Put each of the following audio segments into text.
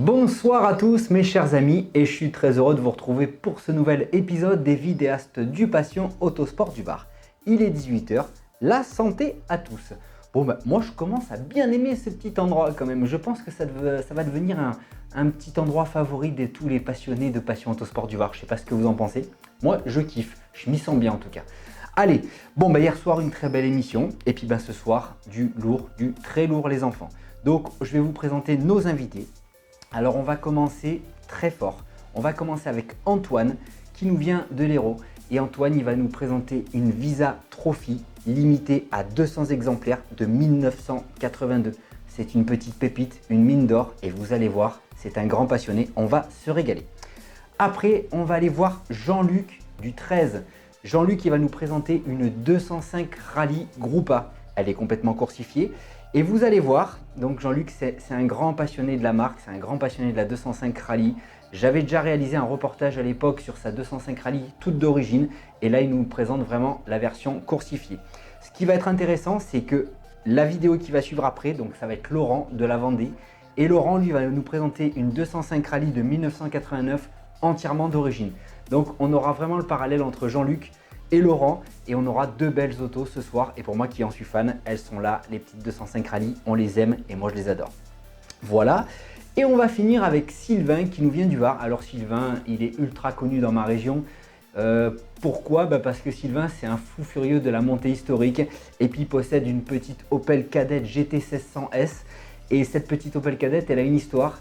Bonsoir à tous mes chers amis et je suis très heureux de vous retrouver pour ce nouvel épisode des vidéastes du Passion Autosport du Var. Il est 18 h, la santé à tous. Bon moi je commence à bien aimer ce petit endroit quand même. Je pense que ça va devenir un petit endroit favori de tous les passionnés de Passion Autosport du Var. Je sais pas ce que vous en pensez. Moi je kiffe, je m'y sens bien en tout cas. Allez, hier soir une très belle émission et puis ce soir du lourd, du très lourd les enfants. Donc je vais vous présenter nos invités. Alors on va commencer très fort. On va commencer avec Antoine qui nous vient de l'Hérault. Et Antoine, il va nous présenter une Visa Trophy limitée à 200 exemplaires de 1982. C'est une petite pépite, une mine d'or et vous allez voir, c'est un grand passionné. On va se régaler. Après, on va aller voir Jean-Luc du 13. Jean-Luc, il va nous présenter une 205 Rallye Groupe A. Elle est complètement coursifiée. Et vous allez voir, donc Jean-Luc, c'est un grand passionné de la marque, c'est un grand passionné de la 205 Rallye. J'avais déjà réalisé un reportage à l'époque sur sa 205 Rallye toute d'origine. Et là, il nous présente vraiment la version coursifiée. Ce qui va être intéressant, c'est que la vidéo qui va suivre après, donc ça va être Laurent de la Vendée. Et Laurent, lui, va nous présenter une 205 Rallye de 1989 entièrement d'origine. Donc, on aura vraiment le parallèle entre Jean-Luc et Laurent et on aura deux belles autos ce soir et pour moi qui en suis fan, elles sont là, les petites 205 Rallye, on les aime et moi je les adore. Voilà, et on va finir avec Sylvain qui nous vient du Var. Alors Sylvain, il est ultra connu dans ma région. Pourquoi? Parce que Sylvain c'est un fou furieux de la montée historique et puis il possède une petite Opel Kadett GT 1600S et cette petite Opel Kadett elle a une histoire.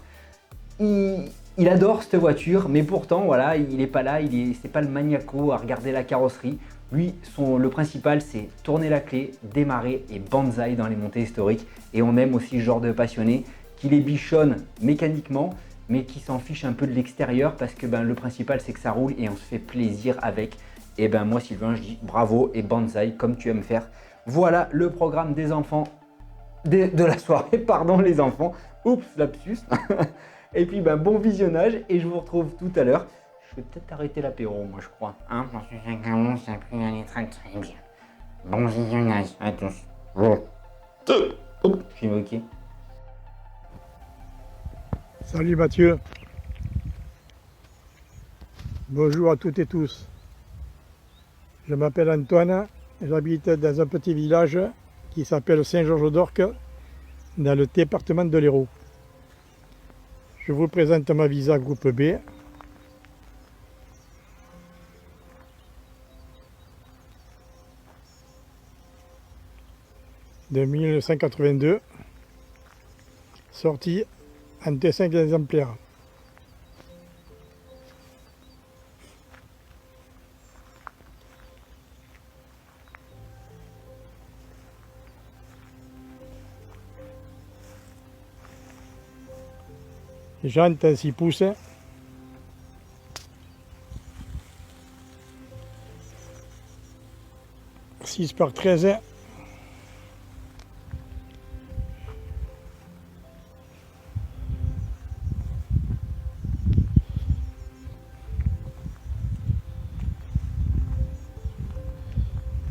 Il adore cette voiture, mais pourtant, voilà, il n'est pas là, c'est pas le maniaco à regarder la carrosserie. Lui, le principal, c'est tourner la clé, démarrer et banzai dans les montées historiques. Et on aime aussi ce genre de passionné qui les bichonne mécaniquement, mais qui s'en fiche un peu de l'extérieur parce que le principal, c'est que ça roule et on se fait plaisir avec. Et moi, Sylvain, je dis bravo et banzai comme tu aimes faire. Voilà le programme des enfants de la soirée, pardon les enfants. Oups, lapsus. Et puis bon visionnage et je vous retrouve tout à l'heure. Je vais peut-être arrêter l'apéro moi je crois. Parce que ça commence à plus aller très bien. Bon visionnage à tous. Bon. Je suis ok. Salut Mathieu. Bonjour à toutes et tous. Je m'appelle Antoine, j'habite dans un petit village qui s'appelle Saint-Georges-d'Orques, dans le département de l'Hérault. Je vous présente ma Visa Groupe B. De 1982, sortie en T5 exemplaires. Jantes en 6 pouces. « 6 par 13.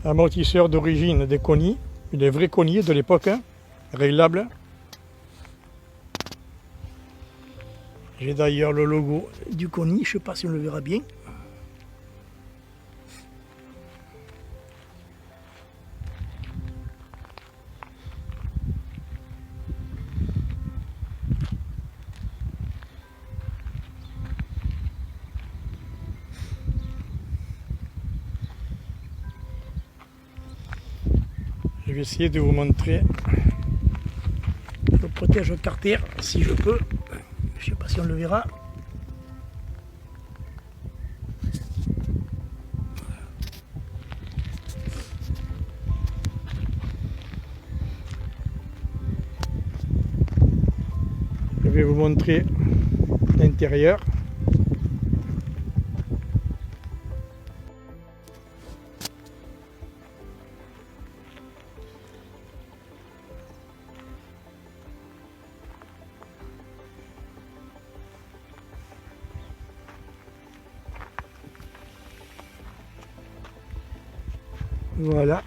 Amortisseur d'origine des Koni, des vrais Koni de l'époque, réglables. J'ai d'ailleurs le logo du Koni, je ne sais pas si on le verra bien. Je vais essayer de vous montrer le protège-carter si je peux. Je ne sais pas si on le verra. Je vais vous montrer l'intérieur. Voilà.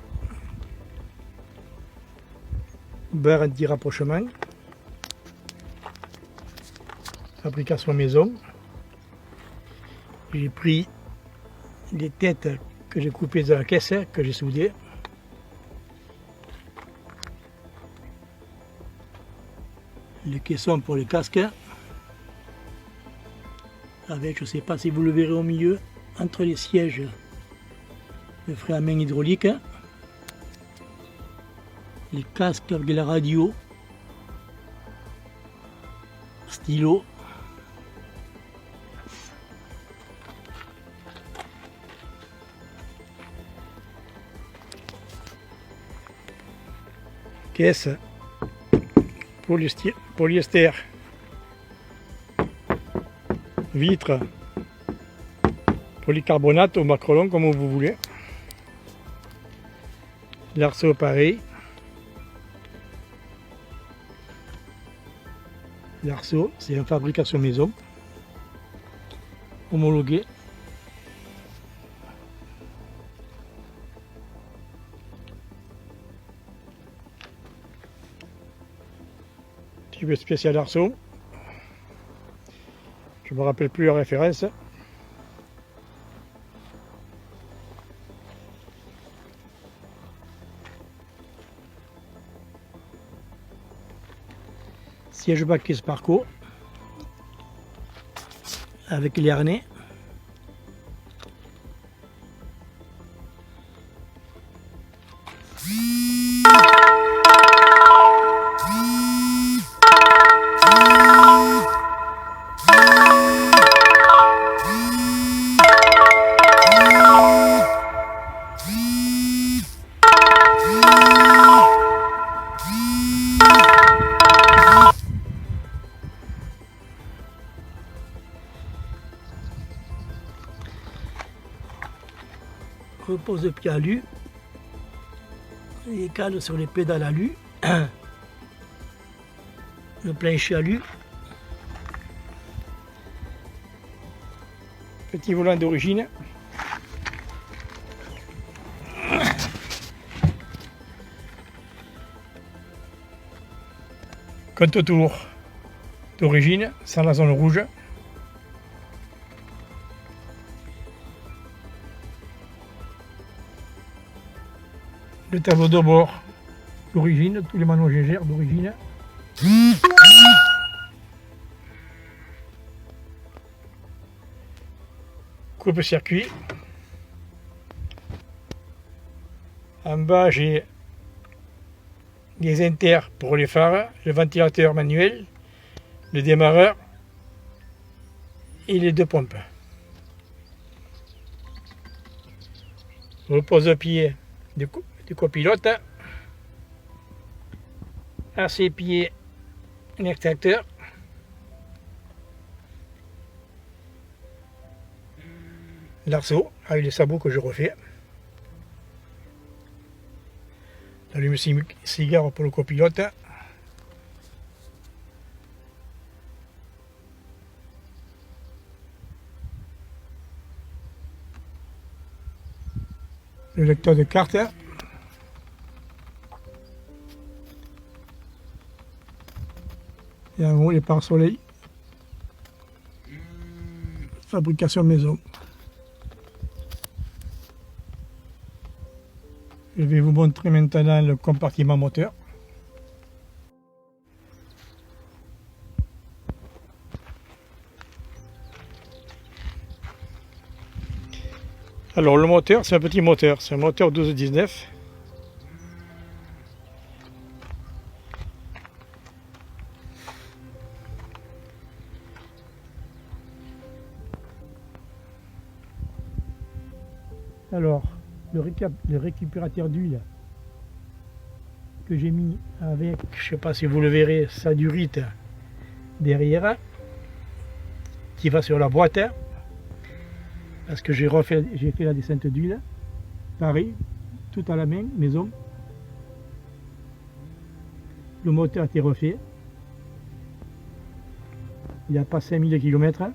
Barre anti-rapprochement. fabrication maison. J'ai pris les têtes que j'ai coupées de la caisse, que j'ai soudées. Les caissons pour les casques. Avec, je ne sais pas si vous le verrez au milieu, entre les sièges, le frein à main hydraulique. Les casques avec la radio. Stylo. Caisse polyester, vitre, polycarbonate ou macrolon comme vous voulez. L'arceau pareil. L'arceau, c'est une fabrication maison, homologué. Tube spécial arceau. Je ne me rappelle plus la référence. Siège baquet Sparco avec les harnais. Repose de pied alu, les cales sur les pédales alu, le plancher alu, petit volant d'origine, compte-tour d'origine sans la zone rouge. Le tableau de bord d'origine, tous les manuels GGR d'origine. Coupe-circuit. En bas, j'ai des inters pour les phares, le ventilateur manuel, le démarreur et les deux pompes. Repose-pied du copilote, à ses pieds l'extracteur, l'arceau avec les sabots que je refais, l'allume-cigare pour le copilote, le lecteur de carte, et en haut les pare-soleil, fabrication maison. Je vais vous montrer maintenant le compartiment moteur. Alors le moteur, c'est un petit moteur, c'est un moteur 12-19. Alors, le récupérateur d'huile que j'ai mis avec, je ne sais pas si vous le verrez, sa durite derrière, qui va sur la boîte, parce que j'ai fait la descente d'huile, pareil, tout à la main, maison. Le moteur a été refait, il n'y a pas 5000 km.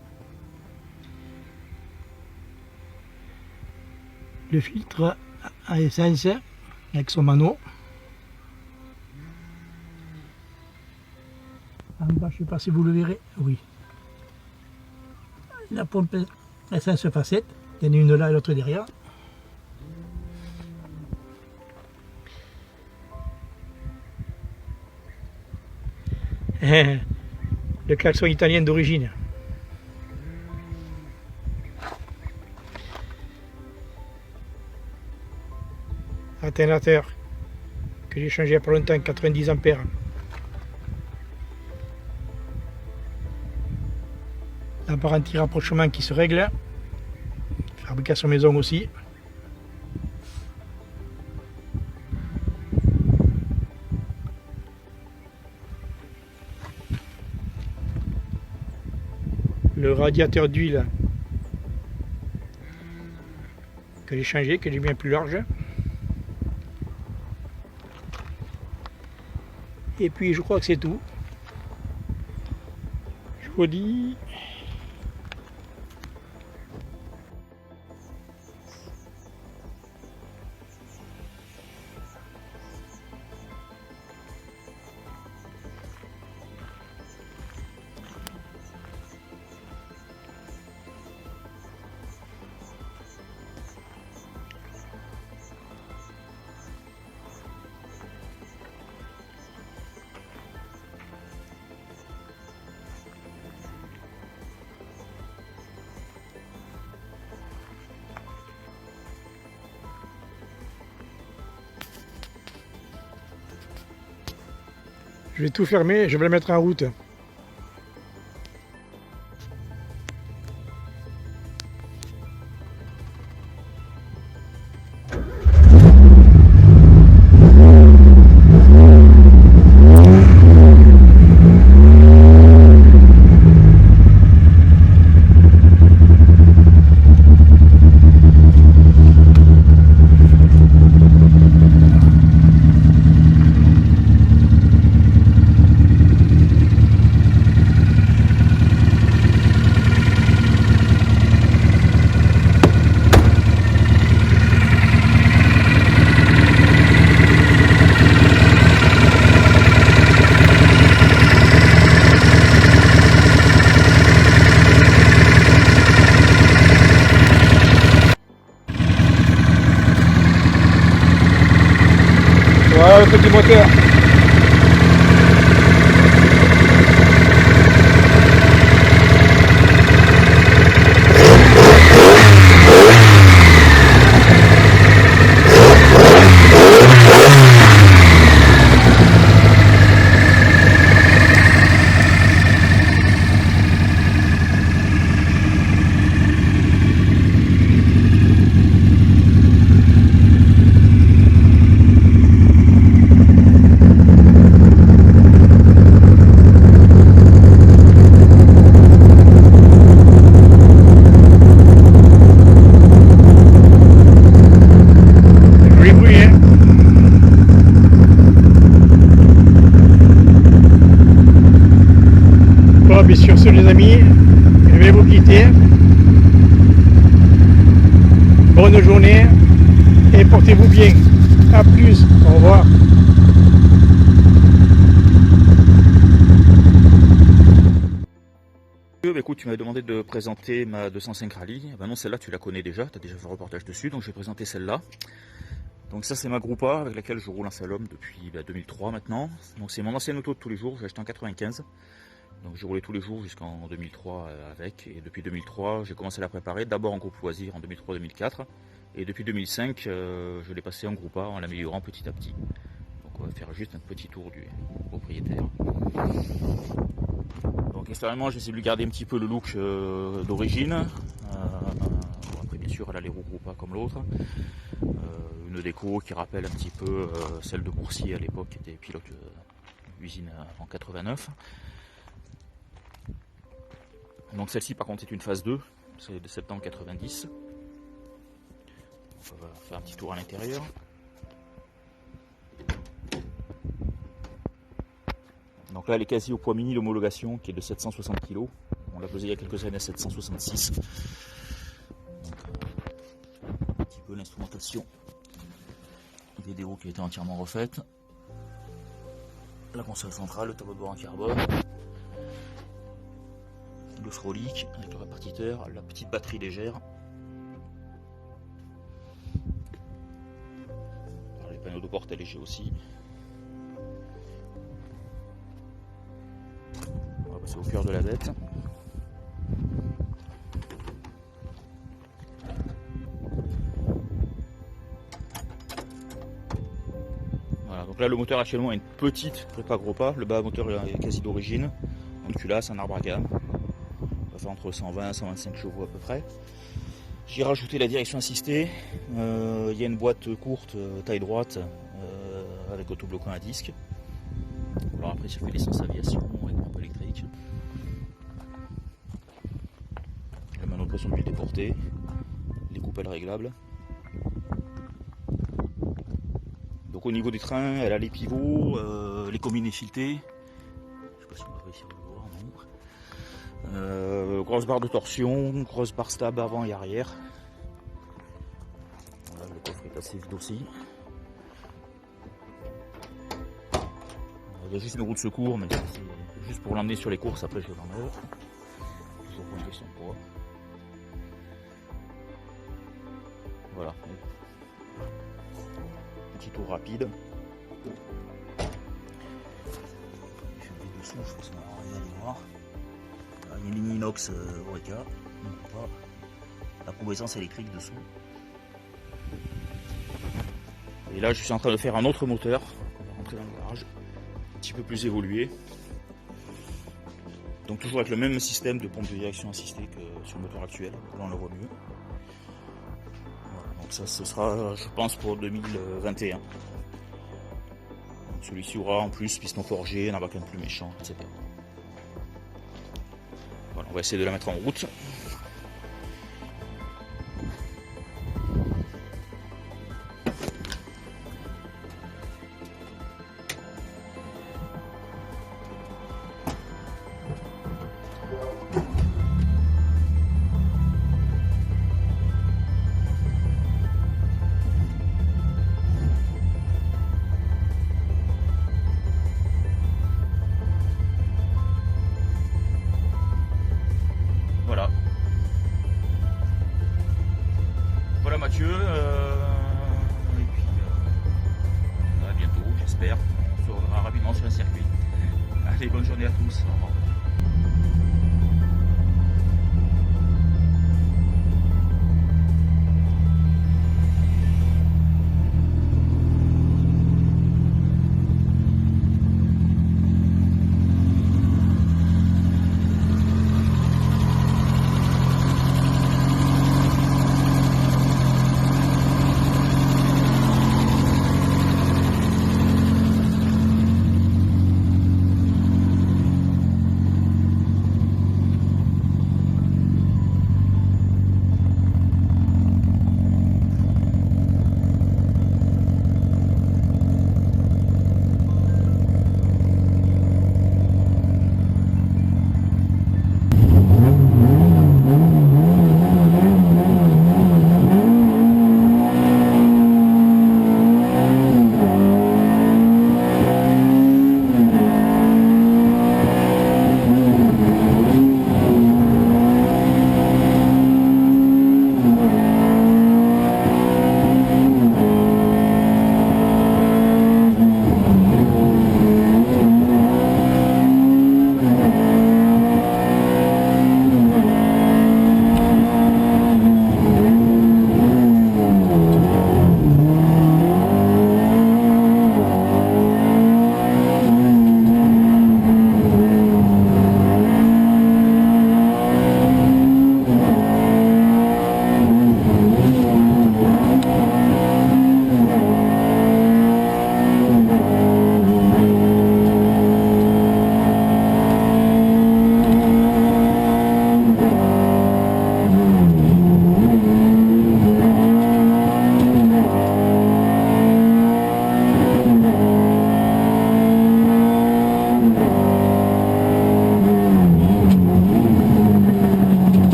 Le filtre à essence avec son mano. En bas, je ne sais pas si vous le verrez, oui. la pompe essence facette. Il y en a une là et l'autre derrière. Le klaxon italien d'origine. Alternateur que j'ai changé il n'y a pas longtemps, 90 ampères. La barre anti-rapprochement qui se règle. Fabrication maison aussi. Le radiateur d'huile que j'ai changé, que j'ai bien plus large. Et puis je crois que c'est tout. Je vous dis. Je vais tout fermer, je vais le mettre en route. Voilà le petit moteur. Et sur ce les amis, je vais vous quitter. Bonne journée et portez-vous bien. A plus, au revoir. Bah écoute, tu m'avais demandé de présenter ma 205 Rallye. Ben non, celle-là tu la connais déjà, tu as déjà fait un reportage dessus, donc je vais présenter celle-là. Donc ça c'est ma Groupa avec laquelle je roule en slalom depuis 2003 maintenant. Donc c'est mon ancienne auto de tous les jours, j'ai acheté en 95. Donc j'ai roulé tous les jours jusqu'en 2003 avec, et depuis 2003 j'ai commencé à la préparer, d'abord en groupe loisir en 2003-2004, et depuis 2005 je l'ai passé en Groupa en l'améliorant petit à petit. Donc on va faire juste un petit tour du propriétaire. Donc extérieurement j'essaie de lui garder un petit peu le look d'origine, bon, après bien sûr elle a les roues Groupa comme l'autre, une déco qui rappelle un petit peu celle de Boursier à l'époque qui était pilote d'usine en 89. Donc celle-ci par contre est une phase 2, c'est de septembre 90. On va faire un petit tour à l'intérieur. Donc là elle est quasi au poids mini d'homologation qui est de 760 kg. On l'a pesé il y a quelques années à 766. Donc, un petit peu l'instrumentation vidéo qui a été entièrement refaite. La console centrale, le tableau de bord en carbone. Le Frolic avec le répartiteur, la petite batterie légère. Alors, les panneaux de porte légers aussi. On va passer au cœur de la bête. Voilà, donc là le moteur actuellement a une petite prépa gros pas, le bas moteur est quasi d'origine. Donc culasse, un arbre à gamme. On va faire entre 120 et 125 chevaux à peu près. J'ai rajouté la direction assistée. Il y a une boîte courte, taille droite, avec autobloquant à disque. Alors après j'ai fait l'essence aviation avec pompe électrique. Le manot de pression d'huile déporté. Les coupelles réglables. Donc au niveau du train, elle a les pivots, les combinés filetés. Je sais pas si on va réussir à le voir, non. Grosse barre de torsion, grosse barre stable avant et arrière. Voilà, le coffre est assez vide aussi. Il y a juste une roue de secours, mais c'est juste pour l'emmener sur les courses, après je l'enlève. Toujours pour une question de poids. Voilà. Petit tour rapide. Je vais dessous, je pense qu'on va arriver à les voir. Là, il y a une ligne inox Oreca. La pompe essence électrique dessous. Et là, je suis en train de faire un autre moteur. On va rentrer dans le garage. Un petit peu plus évolué. Donc toujours avec le même système de pompe de direction assistée que sur le moteur actuel. Là, on le voit mieux. Donc ça, ce sera, je pense, pour 2021. Celui-ci aura en plus piston forgé, un abacan plus méchant, etc. Voilà, on va essayer de la mettre en route. Voilà. Voilà Mathieu. Et puis à bientôt, j'espère. On se reverra rapidement sur un circuit. Allez, bonne journée à tous. Au revoir.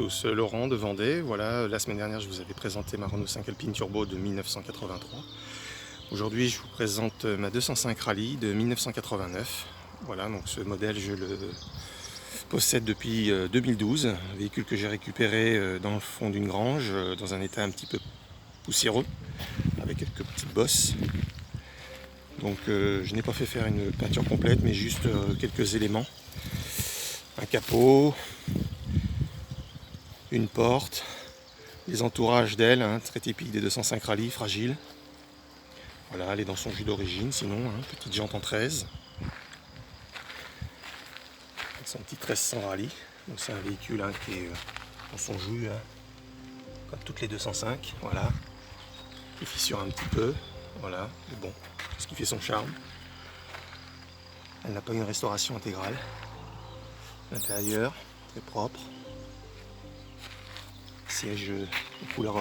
tous, Laurent de Vendée. Voilà, la semaine dernière je vous avais présenté ma Renault 5 Alpine Turbo de 1983. Aujourd'hui je vous présente ma 205 Rally de 1989. Voilà, donc ce modèle je le possède depuis 2012. Un véhicule que j'ai récupéré dans le fond d'une grange, dans un état un petit peu poussiéreux, avec quelques petites bosses. Donc je n'ai pas fait faire une peinture complète, mais juste quelques éléments. Un capot, une porte, les entourages d'ailes, hein, très typiques des 205 Rally, fragiles. Voilà, elle est dans son jus d'origine, sinon, hein, petite jante en 13. Son petit 1300 Rally. Donc c'est un véhicule hein, qui est dans son jus, hein, comme toutes les 205. Voilà, il fissure un petit peu, voilà, mais bon, c'est ce qui fait son charme. Elle n'a pas une restauration intégrale. L'intérieur, très propre. Siège de couleur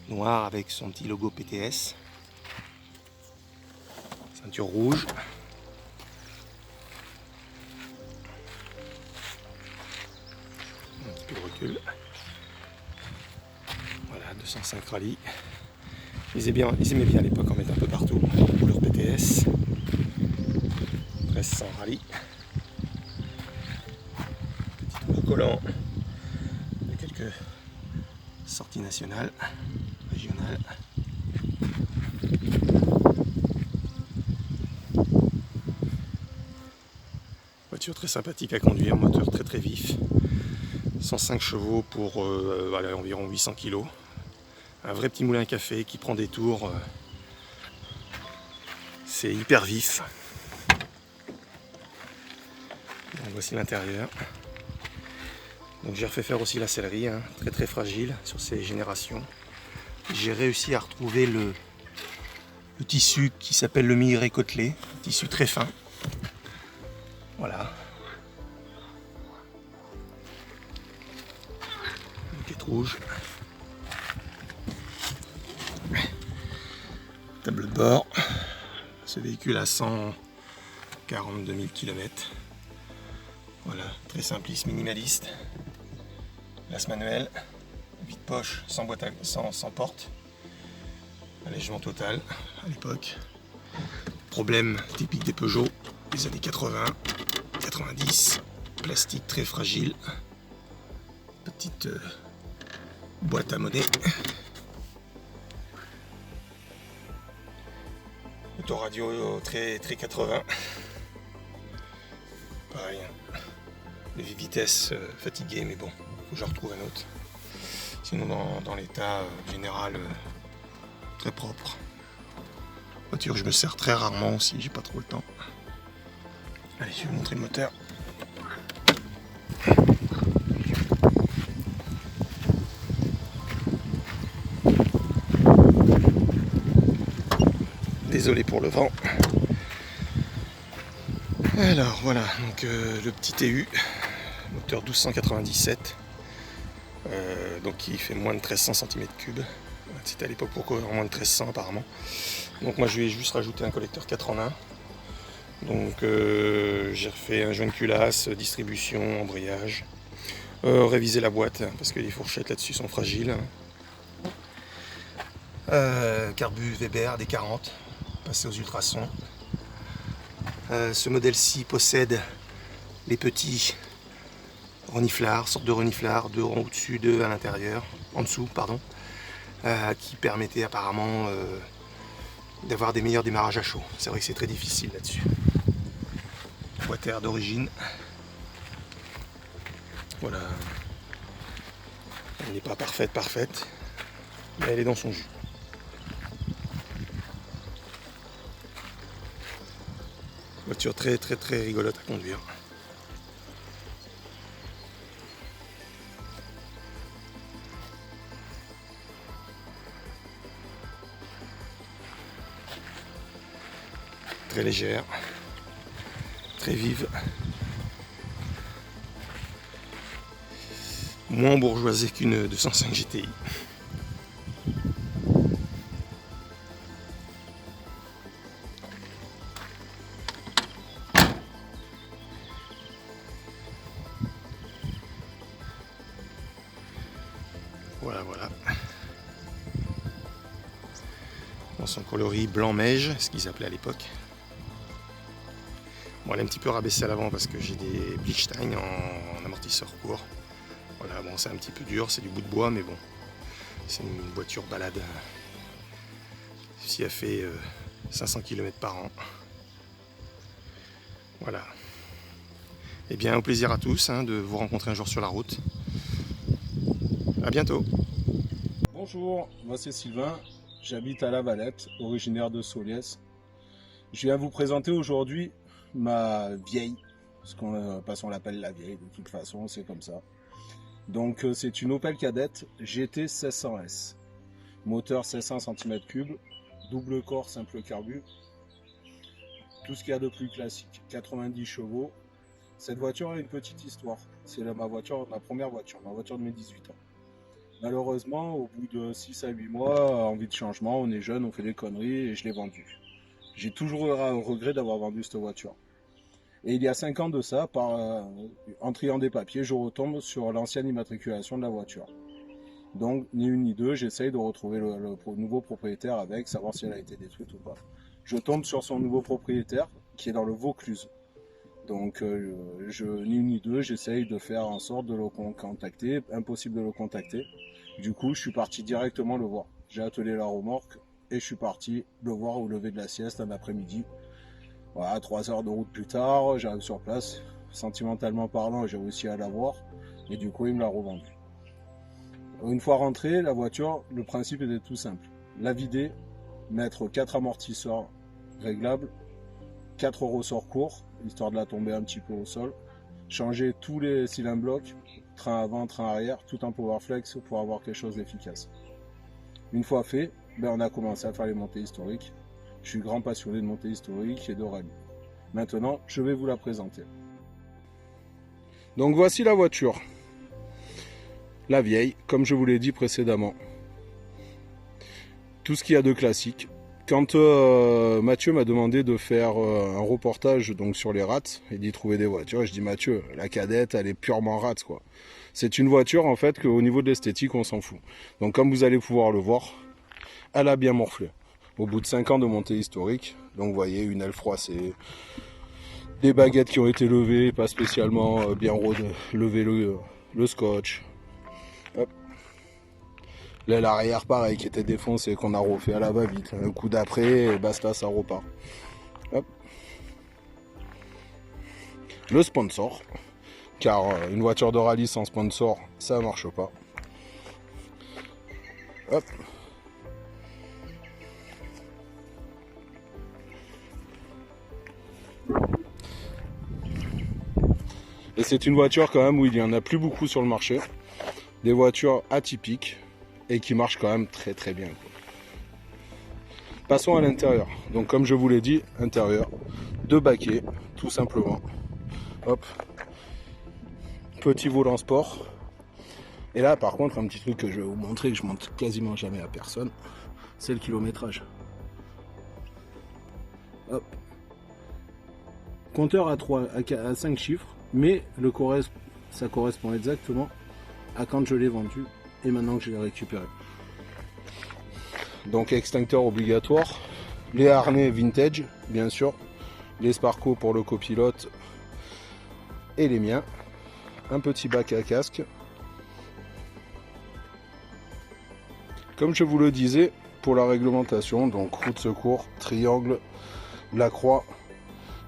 noire avec son petit logo PTS. Ceinture rouge. Un petit peu de recul. Voilà, 205 Rally. Ils aimaient bien à l'époque en mettre un peu partout. Couleur PTS. 1300 Rally. Petit autocollant de quelques sorties nationales, régionales. Voiture très sympathique à conduire, moteur très très vif. 105 chevaux pour environ 800 kg. Un vrai petit moulin à café qui prend des tours. C'est hyper vif. Donc, voici l'intérieur. Donc j'ai refait faire aussi la sellerie, hein, très très fragile sur ces générations. J'ai réussi à retrouver le tissu qui s'appelle le migré côtelé, tissu très fin. Voilà. Moquette rouge. Tableau de bord. Ce véhicule a 142 000 km. Voilà, très simpliste, minimaliste. Place manuelle, 8 poches, sans boîte sans porte. Allègement total à l'époque. Problème typique des Peugeot des années 80, 90. Plastique très fragile. Petite boîte à monnaie. Autoradio très 80. Pareil. Les vitesses fatiguées, mais bon, faut que je retrouve un autre. Sinon, dans l'état général, très propre. Voiture, je me sers très rarement aussi, j'ai pas trop le temps. Allez, je vais vous montrer le moteur. Désolé pour le vent. Alors voilà, donc le petit TU, moteur 1297, donc qui fait moins de 1300 cm3. C'était à l'époque pourquoi moins de 1300 apparemment. Donc moi je vais juste rajouter un collecteur 4 en 1. Donc j'ai refait un joint de culasse, distribution, embrayage, réviser la boîte hein, parce que les fourchettes là-dessus sont fragiles. Carbu Weber des 40, passer aux ultrasons. Ce modèle-ci possède les petits reniflards, sorte de reniflards, deux rangs au-dessus, deux à l'intérieur, en dessous, pardon, qui permettaient apparemment d'avoir des meilleurs démarrages à chaud. C'est vrai que c'est très difficile là-dessus. Boîte à air d'origine. Voilà. Elle n'est pas parfaite, mais elle est dans son jus. Voiture très rigolote à conduire. Très légère, très vive. Moins bourgeoisée qu'une 205 GTI. dans son coloris blanc neige, ce qu'ils appelaient à l'époque. Bon, elle est un petit peu rabaissée à l'avant parce que j'ai des Blickstein en amortisseur court. Voilà, bon, c'est un petit peu dur, c'est du bout de bois, mais bon, c'est une voiture balade. Si elle fait 500 km par an. Voilà. Eh bien, au plaisir à tous de vous rencontrer un jour sur la route. À bientôt. Bonjour, moi c'est Sylvain, j'habite à La Valette, originaire de Soliès. Je viens vous présenter aujourd'hui ma vieille, parce qu'on l'appelle la vieille, de toute façon c'est comme ça. Donc c'est une Opel Kadett GT 1600S, moteur 1600 cm3, double corps simple carbu, tout ce qu'il y a de plus classique, 90 chevaux. Cette voiture a une petite histoire, c'est ma première voiture, ma voiture de mes 18 ans. Malheureusement, au bout de 6 à 8 mois, envie de changement, on est jeune, on fait des conneries et je l'ai vendue. J'ai toujours eu un regret d'avoir vendu cette voiture. Et il y a 5 ans de ça, en triant des papiers, je retombe sur l'ancienne immatriculation de la voiture. Donc, ni une ni deux, j'essaye de retrouver le nouveau propriétaire avec, savoir si elle a été détruite ou pas. Je tombe sur son nouveau propriétaire, qui est dans le Vaucluse. Donc, ni une ni deux, j'essaye de faire en sorte de le contacter, impossible de le contacter. Du coup, je suis parti directement le voir. J'ai attelé la remorque et je suis parti le voir au lever de la sieste un après-midi. Voilà, 3 heures de route plus tard, j'arrive sur place. Sentimentalement parlant, j'ai réussi à la voir et du coup, il me l'a revendue. Une fois rentré, la voiture, le principe était tout simple. La vider, mettre 4 amortisseurs réglables, 4 ressorts courts, histoire de la tomber un petit peu au sol, changer tous les cylindres blocs, train avant, train arrière, tout en powerflex pour avoir quelque chose d'efficace. Une fois fait, on a commencé à faire les montées historiques. Je suis grand passionné de montées historiques et de rallye. Maintenant, je vais vous la présenter. Donc voici la voiture. La vieille, comme je vous l'ai dit précédemment. Tout ce qu'il y a de classique. Quand Mathieu m'a demandé de faire un reportage donc sur les rats et d'y trouver des voitures, je dis Mathieu, la Kadett elle est purement rats quoi. C'est une voiture en fait qu'au niveau de l'esthétique on s'en fout. Donc comme vous allez pouvoir le voir, elle a bien morflé. Au bout de 5 ans de montée historique, donc vous voyez une aile froissée, des baguettes qui ont été levées, pas spécialement bien lever le scotch. Hop. L'aile arrière pareil qui était défoncée, qu'on a refait à la va-vite. Un coup d'après, et basta, ça repart. Hop. Le sponsor, car une voiture de rallye sans sponsor, ça marche pas. Hop. Et c'est une voiture quand même où il n'y en a plus beaucoup sur le marché. Des voitures atypiques. Et qui marche quand même très très bien. Passons à l'intérieur. Donc comme je vous l'ai dit, intérieur, 2 baquets, tout simplement. Hop. Petit volant sport. Et là par contre, un petit truc que je vais vous montrer, que je montre quasiment jamais à personne, c'est le kilométrage. Hop. Compteur à 5 chiffres, mais ça correspond exactement à quand je l'ai vendu. Et maintenant que je l'ai récupéré. Donc extincteur obligatoire, les harnais vintage bien sûr, les Sparco pour le copilote et les miens, un petit bac à casque. Comme je vous le disais, pour la réglementation, donc roue de secours, triangle, la croix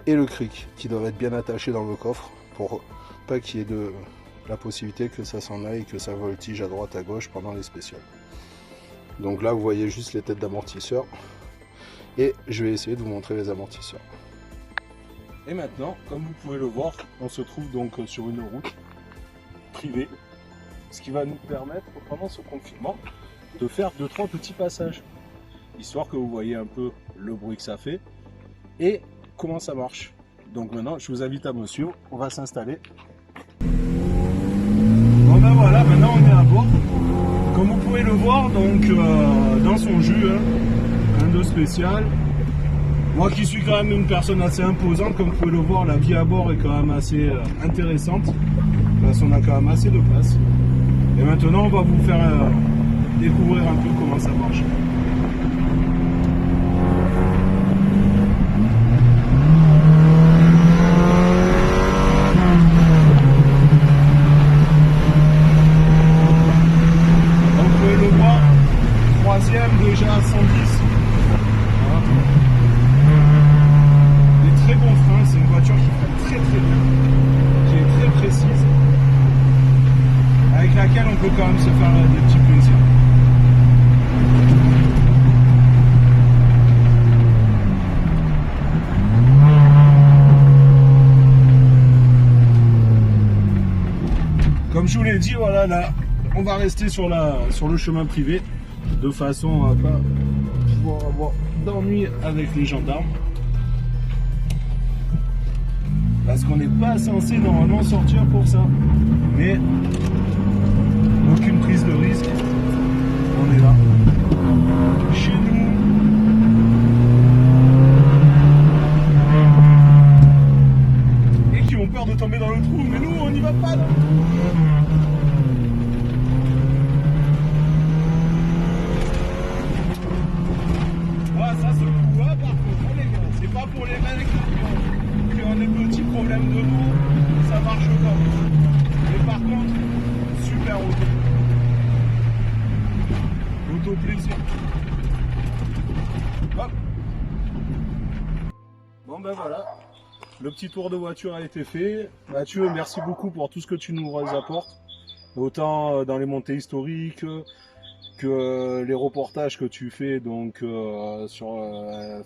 et le cric qui doivent être bien attachés dans le coffre pour pas qu'il y ait de la possibilité que ça s'en aille et que ça voltige à droite à gauche pendant les spéciales. Donc là vous voyez juste les têtes d'amortisseurs et je vais essayer de vous montrer les amortisseurs. Et maintenant, comme vous pouvez le voir, on se trouve donc sur une route privée, ce qui va nous permettre pendant ce confinement de faire 2-3 petits passages, histoire que vous voyez un peu le bruit que ça fait et comment ça marche. Donc maintenant je vous invite à me suivre, on va s'installer. Bon ben voilà, maintenant on est à bord. Comme vous pouvez le voir, donc dans son jus, un de spécial. Moi qui suis quand même une personne assez imposante, comme vous pouvez le voir, la vie à bord est quand même assez intéressante. Parce qu'on a quand même assez de place. Et maintenant on va vous faire découvrir un peu comment ça marche. à 110. Voilà. Des très bons freins, c'est une voiture qui freine très très bien, qui est très précise, avec laquelle on peut quand même se faire des petits plaisirs. Comme je vous l'ai dit, voilà, là, on va rester sur le chemin privé, de façon à pas pouvoir avoir d'ennui avec les gendarmes. Parce qu'on n'est pas censé normalement sortir pour ça. Mais aucune prise de risque. On est là. Chez nous. Et qui ont peur de tomber dans le trou. Mais nous, on n'y va pas là. Ça se voit par contre, les gars. C'est pas pour les mecs qui ont des petits problèmes de mots, ça marche pas. Mais par contre, super auto. Auto plaisir. Hop. Bon ben voilà. Le petit tour de voiture a été fait. Mathieu, merci beaucoup pour tout ce que tu nous apportes. Autant dans les montées historiques que les reportages que tu fais donc sur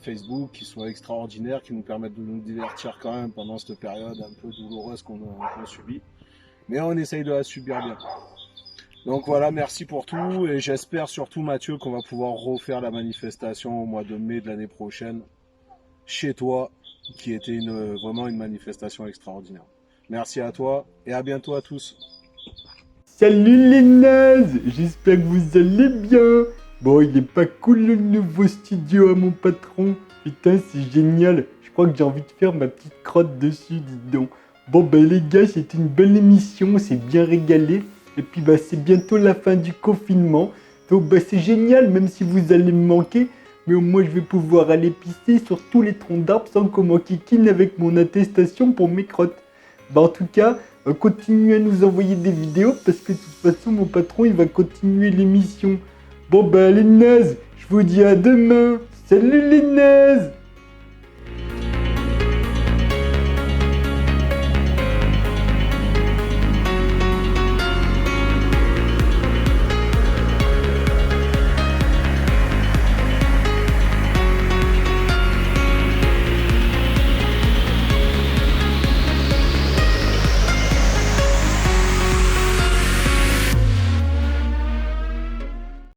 Facebook, qui sont extraordinaires, qui nous permettent de nous divertir quand même pendant cette période un peu douloureuse qu'on subit. Mais on essaye de la subir bien. Donc voilà, merci pour tout, et j'espère surtout, Mathieu, qu'on va pouvoir refaire la manifestation au mois de mai de l'année prochaine chez toi, qui était vraiment une manifestation extraordinaire. Merci à toi et à bientôt à tous. Salut les nazes, j'espère que vous allez bien. Bon, il est pas cool le nouveau studio à mon patron. Putain, c'est génial. Je crois que j'ai envie de faire ma petite crotte dessus, dis donc. Bon ben les gars, c'était une belle émission, on s'est bien régalé. Et puis bah c'est bientôt la fin du confinement. Donc bah c'est génial, même si vous allez me manquer. Mais au moins je vais pouvoir aller pisser sur tous les troncs d'arbres sans qu'on m'enquiquine avec mon attestation pour mes crottes. Bah en tout cas, continuez à nous envoyer des vidéos parce que de toute façon mon patron il va continuer l'émission. Bon bah les nazes, je vous dis à demain. Salut les nazes.